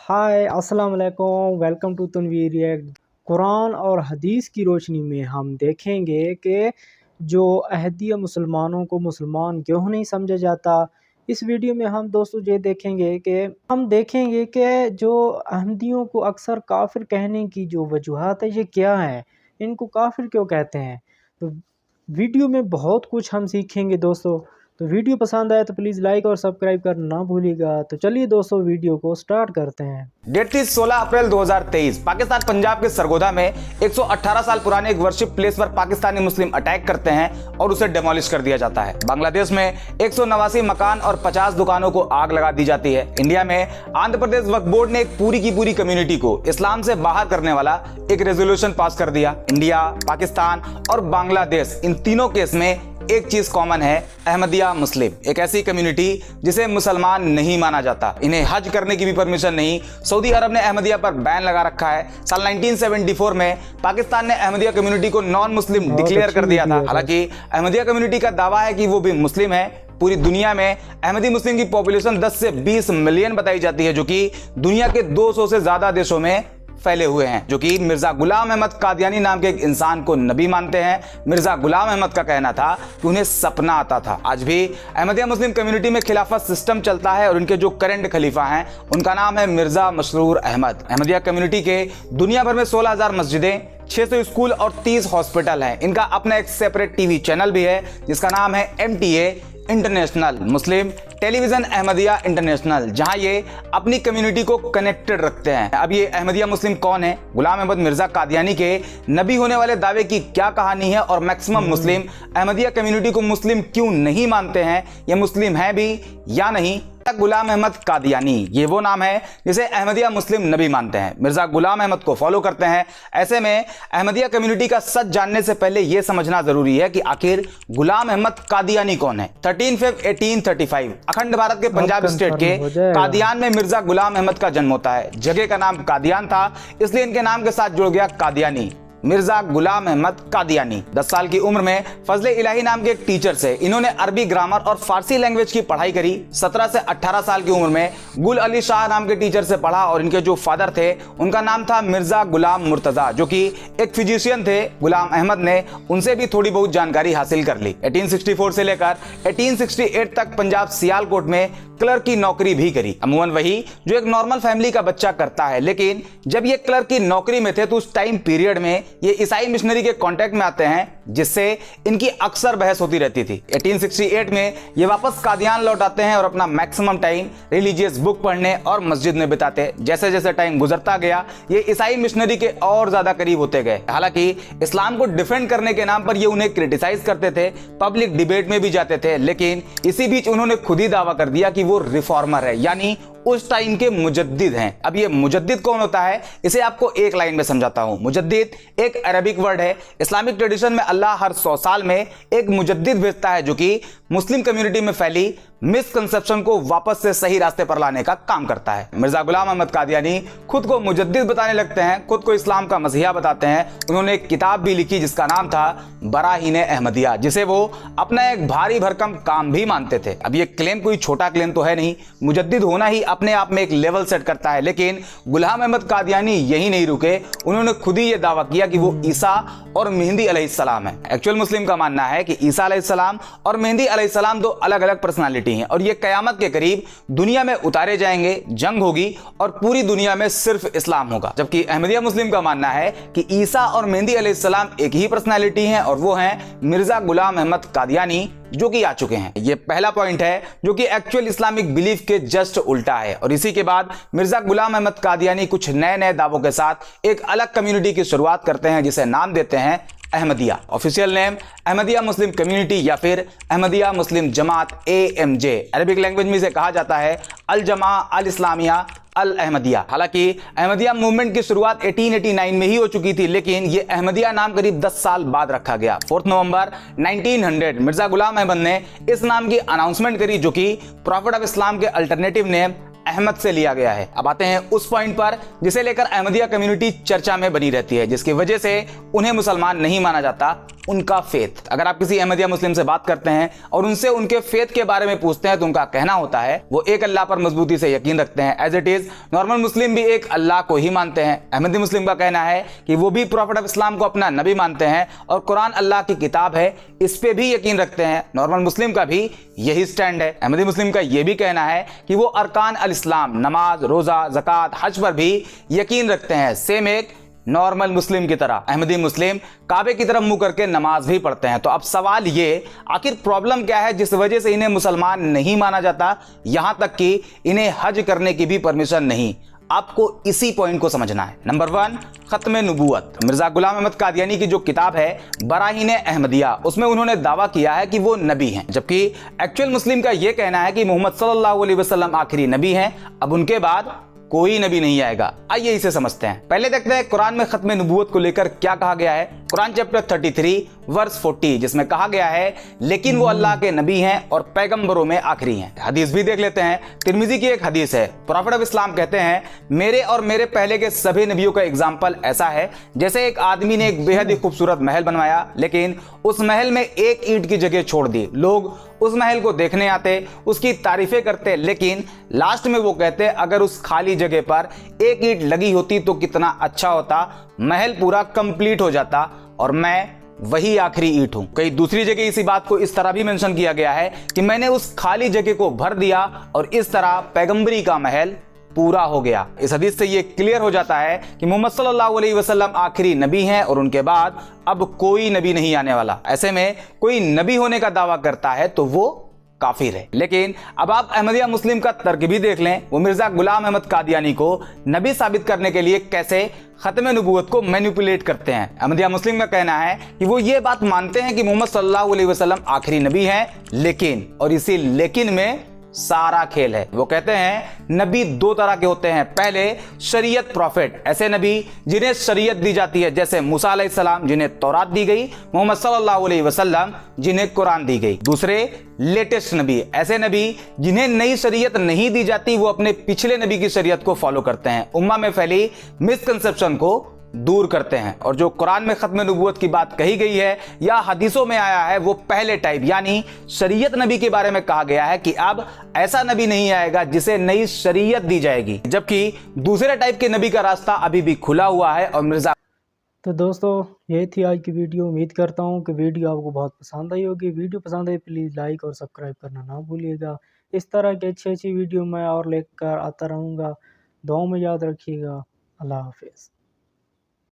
हाय अस्सलाम वालेकुम, welcome to Tanveer react. Quran और हदीस की रोशनी में हम देखेंगे कि जो अहदिया मुसलमानों को मुसलमान क्यों नहीं समझा जाता। इस वीडियो में हम दोस्तों ये देखेंगे कि जो अहमदियों को अक्सर काफिर कहने की जो वजूहात है ये क्या है, इनको काफिर क्यों कहते हैं। तो वीडियो में बहुत कुछ हम सीखेंगे दोस्तों। तो वीडियो पसंद आए तो प्लीज़ लाइक और सब्सक्राइब करना ना भूलिएगा। तो चलिए दोस्तों वीडियो को स्टार्ट करते हैं। डेट थी 16 अप्रैल 2023। पाकिस्तान पंजाब के सरगोधा में 118 साल पुराने एक वर्शिप प्लेस पर पाकिस्तानी मुस्लिम अटैक करते हैं और उसे डेमोलिश कर दिया जाता है। बांग्लादेश में 189 मकान और 50 दुकानों को आग लगा दी जाती है। इंडिया में आंध्र प्रदेश वक्फ बोर्ड ने एक पूरी की पूरी कम्युनिटी को इस्लाम से बाहर करने वाला एक रेजोल्यूशन पास कर दिया। इंडिया, पाकिस्तान और बांग्लादेश, इन तीनों केस में एक चीज कॉमन है, अहमदिया मुस्लिम, एक ऐसी कम्युनिटी जिसे मुसलमान नहीं माना जाता। इन्हें हज करने की भी परमिशन नहीं। सऊदी अरब ने अहमदिया पर बैन लगा रखा है। साल 1974 में पाकिस्तान ने अहमदिया कम्युनिटी को नॉन मुस्लिम डिक्लेयर कर दिया था। हालांकि अहमदिया कम्युनिटी का दावा है कि वो भी मुस्लिम है। पूरी दुनिया में अहमदी मुस्लिम की पॉपुलेशन 10 से 20 मिलियन बताई जाती है, जो कि दुनिया के 200 से ज्यादा देशों में फैले हुए हैं, जो कि मिर्जा गुलाम अहमद कादियानी नाम के एक इंसान को नबी मानते हैं। मिर्जा गुलाम अहमद का कहना था कि उन्हें सपना आता था। आज भी अहमदिया मुस्लिम कम्युनिटी में खिलाफत सिस्टम चलता है और उनके जो करंट खलीफा हैं उनका नाम है मिर्जा मसरूर अहमद। अहमदिया कम्युनिटी के दुनिया भर में 16,000 मस्जिदें, 600 स्कूल और 30 हॉस्पिटल हैं। इनका अपना एक सेपरेट टीवी चैनल भी है जिसका नाम है MTA इंटरनेशनल, मुस्लिम टेलीविजन अहमदिया इंटरनेशनल, जहां ये अपनी कम्युनिटी को कनेक्टेड रखते हैं। अब ये अहमदिया मुस्लिम कौन है, गुलाम अहमद मिर्जा कादियानी के नबी होने वाले दावे की क्या कहानी है और मैक्सिमम मुस्लिम अहमदिया कम्युनिटी को मुस्लिम क्यों नहीं मानते हैं, ये मुस्लिम है भी या नहीं। गुलाम अहमद कादियानी ये वो नाम है जिसे अहमदिया मुस्लिम नबी मानते हैं, मिर्जा गुलाम अहमद को फॉलो करते हैं। ऐसे में अहमदिया कम्युनिटी का सच जानने से पहले यह समझना जरूरी है कि आखिर गुलाम अहमद कादियानी कौन है। 13 फरवरी 1835 अखंड भारत के पंजाब स्टेट के कादियान में मिर्जा गुलाम अहमद का जन्म होता है। जगह का नाम कादियान था, इसलिए इनके नाम के साथ जुड़ गया कादियानी, मिर्जा गुलाम अहमद कादियानी। 10 साल की उम्र में फजले इलाही नाम के एक टीचर से इन्होंने अरबी ग्रामर और फारसी लैंग्वेज की पढ़ाई करी। 17 से 18 साल की उम्र में गुल अली शाह नाम के टीचर से पढ़ा और इनके जो फादर थे उनका नाम था मिर्जा गुलाम मुर्तजा, जो कि एक फिजिशियन थे। गुलाम अहमद ने उनसे भी थोड़ी बहुत जानकारी हासिल कर ली। 1864 से लेकर 1868 तक पंजाब सियालकोट में क्लर्क की नौकरी भी करी, अमूमन वही जो एक नॉर्मल फैमिली का बच्चा करता है। लेकिन जब ये क्लर्क की नौकरी में थे तो उस टाइम पीरियड में ये ईसाई मिशनरी के कांटेक्ट में आते हैं, जिससे इनकी अक्सर बहस होती रहती थी। 1868 में ये वापस कादियान लौट आते हैं और अपना मैक्सिमम टाइम रिलीजियस बुक पढ़ने और मस्जिद में बिताते। जैसे जैसे टाइम गुजरता गया ये ईसाई मिशनरी के और ज्यादा करीब होते गए। हालांकि इस्लाम को डिफेंड करने के नाम पर ये उन्हें क्रिटिसाइज करते थे, पब्लिक डिबेट में भी जाते थे। लेकिन इसी बीच उन्होंने खुद ही दावा कर दिया कि वो रिफॉर्मर है, यानी उस टाइम के मुजद्दिद हैं। अब ये मुजद्दिद कौन होता है, इसे आपको एक लाइन में समझाता हूं। मुजद्दिद एक अरबिक वर्ड है। इस्लामिक ट्रेडिशन में अल्लाह हर 100 साल में एक मुजद्दिद भेजता है जो कि मुस्लिम कम्युनिटी में फैली मिसकंसेप्शन को वापस से सही रास्ते पर लाने का काम करता है। मिर्जा गुलाम अहमद कादियानी खुद को मुजद्दिद बताने लगते हैं, खुद को इस्लाम का मसीहा बताते हैं। उन्होंने एक किताब भी लिखी जिसका नाम था बराहीन अहमदिया, जिसे वो अपना एक भारी भरकम काम भी मानते थे। अब ये क्लेम कोई छोटा क्लेम तो है नहीं, मुजद्दिद होना ही अपने आप में एक लेवल सेट करता है। लेकिन गुलाम अहमद कादियानी यही नहीं रुके, उन्होंने खुद ही ये दावा किया कि वो ईसा और मेहंदी अलैहिस्सलाम है। एक्चुअल मुस्लिम का मानना है कि ईसा अलैहिस्सलाम और मेहंदी अलैहिस्सलाम दो अलग अलग पर्सनालिटी हैं और ये कयामत के करीब दुनिया में उतारे जाएंगे, जंग होगी और पूरी दुनिया में सिर्फ इस्लाम होगा। जबकि अहमदिया मुस्लिम का मानना है कि ईसा और मेहंदी अलैहिस्सलाम एक ही पर्सनालिटी हैं और वो हैं मिर्जा गुलाम अहमद कादियानी, जो कि आ चुके हैं। ये पहला पॉइंट है जो कि एक्चुअल इस्लामिक बिलीफ के जस्ट उल्टा है। और इसी के बाद मिर्जा गुलाम अहमद कादियानी कुछ नए नए दावों के साथ एक अलग कम्युनिटी की शुरुआत करते हैं जिसे नाम देते हैं Ahmadiyya. Official name Ahmadiyya Muslim community या फिर अहमदिया मुस्लिम जमात AMJ। अरबिक लैंग्वेज में इसे कहा जाता है अल जमा अल इस्लामिया अल अहमदिया। हालांकि अहमदिया मूवमेंट की शुरुआत 1889 में ही हो चुकी थी, लेकिन यह अहमदिया नाम करीब 10 साल बाद रखा गया। 4 नवंबर 1900 मिर्जा गुलाम अहमद ने इस नाम की अनाउंसमेंट करी, जो कि प्रॉफिट ऑफ इस्लाम के अल्टरनेटिव नेम अहमद से लिया गया है। अब आते हैं उस पॉइंट पर जिसे लेकर अहमदिया कम्युनिटी चर्चा में बनी रहती है, जिसकी वजह से उन्हें मुसलमान नहीं माना जाता। उनका फेथ। अगर आप किसी अहमदिया मुस्लिम से बात करते हैं और उनसे उनके फेथ के बारे में पूछते हैं तो उनका कहना होता है वो एक अल्लाह पर मजबूती से यकीन रखते हैं। एज इट इज नॉर्मल मुस्लिम भी एक अल्लाह को ही मानते हैं। अहमदी मुस्लिम का कहना है कि वो भी प्रॉफिट ऑफ इस्लाम को अपना नबी मानते हैं और कुरान अल्लाह की किताब है, इस पे भी यकीन रखते हैं। नॉर्मल मुस्लिम का भी यही स्टैंड है। अहमदी मुस्लिम का यह भी कहना है कि वो अरकान अल इस्लाम, नमाज, रोजा, ज़कात, हज पर भी यकीन रखते हैं, सेम एक नॉर्मल मुस्लिम की तरह। अहमदी मुस्लिम काबे की तरफ मुंह करके नमाज भी पढ़ते हैं। तो अब सवाल ये, आखिर प्रॉब्लम क्या है जिस वजह से इन्हें मुसलमान नहीं माना जाता, यहां तक कि इन्हें हज करने की भी परमिशन नहीं। आपको इसी पॉइंट को समझना है। नंबर 1, खत्म नबूवत। मिर्जा गुलाम अहमद कादियानी की जो किताब है बराहीन अहमदिया, उसमें उन्होंने दावा किया है कि वो नबी हैं, जबकि एक्चुअल मुस्लिम का यह कहना है कि मोहम्मद सल्लल्लाहु अलैहि वसल्लम आखिरी नबी हैं, अब उनके बाद कोई नबी नहीं आएगा। आइए इसे समझते हैं। पहले देखते हैं कुरान में खत्म नबूवत को लेकर क्या कहा गया है। कुरान चैप्टर 33 वर्स 40, जिसमें कहा गया है लेकिन वो अल्लाह के नबी हैं और पैगंबरों में आखिरी हैं। हदीस भी देख लेते हैं। तिरमिजी की एक हदीस है, प्रॉफिट ऑफ इस्लाम कहते हैं मेरे और मेरे पहले के सभी नबियों का एग्जाम्पल ऐसा है जैसे एक आदमी ने एक बेहद ही खूबसूरत महल बनवाया, लेकिन उस महल में एक ईंट की जगह छोड़ दी। लोग उस महल को देखने आते, उसकी तारीफें करते, लेकिन लास्ट में वो कहते अगर उस खाली जगह पर एक ईंट लगी होती तो कितना अच्छा होता, महल पूरा कंप्लीट हो जाता और मैं वही आखिरी ईंट हूं। कई दूसरी जगह इसी बात को इस तरह भी मेंशन किया गया है कि मैंने उस खाली जगह को भर दिया और इस तरह पैगंबरी का महल पूरा हो गया। इस हदीस से ये क्लियर हो जाता है कि मोहम्मद सल्लल्लाहु अलैहि वसल्लम आखिरी नबी हैं और उनके बाद अब कोई नबी नहीं आने वाला। ऐसे में कोई नबी होने का दावा करता है तो वो काफिर है। लेकिन अब आप अहमदिया मुस्लिम का तर्क भी देख लें, वो मिर्जा गुलाम अहमद कादियानी को नबी साबित करने के लिए कैसे खत्म नबूवत को मैनिपुलेट करते हैं। अहमदिया मुस्लिम का कहना है कि वो ये बात मानते हैं कि मोहम्मद सल्लल्लाहु अलैहि वसल्लम आखिरी नबी हैं, लेकिन, और इसी लेकिन में सारा खेल है। वो कहते हैं नबी दो तरह के होते हैं। पहले शरीयत प्रॉफिट, ऐसे नबी जिन्हें शरीयत दी जाती है, जैसे मूसा अलैहिस्सलाम जिन्हें तौरात दी गई, मोहम्मद सल्लल्लाहु अलैहि वसल्लम जिन्हें कुरान दी गई। दूसरे लेटेस्ट नबी, ऐसे नबी जिन्हें नई शरीयत नहीं दी जाती, वो अपने पिछले नबी की शरीयत को फॉलो करते हैं, उम्मा में फैली मिसकंसेप्शन को दूर करते हैं। और जो कुरान में खत्म नबूवत की बात कही गई है या हदीसों में आया है, वो पहले टाइप यानी शरीयत नबी के बारे में कहा गया है कि अब ऐसा नबी नहीं आएगा जिसे नई शरीयत दी जाएगी, जबकि दूसरे टाइप के नबी का रास्ता अभी भी खुला हुआ है। और मिर्जा तो दोस्तों यही थी आज की वीडियो। उम्मीद करता हूँ कि वीडियो आपको बहुत पसंद आई होगी। वीडियो पसंद आई प्लीज़ लाइक और सब्सक्राइब करना ना भूलिएगा। इस तरह की अच्छी अच्छी वीडियो मैं और लेकर आता रहूँगा। दुआ में याद रखिएगा। अल्लाह हाफिज़।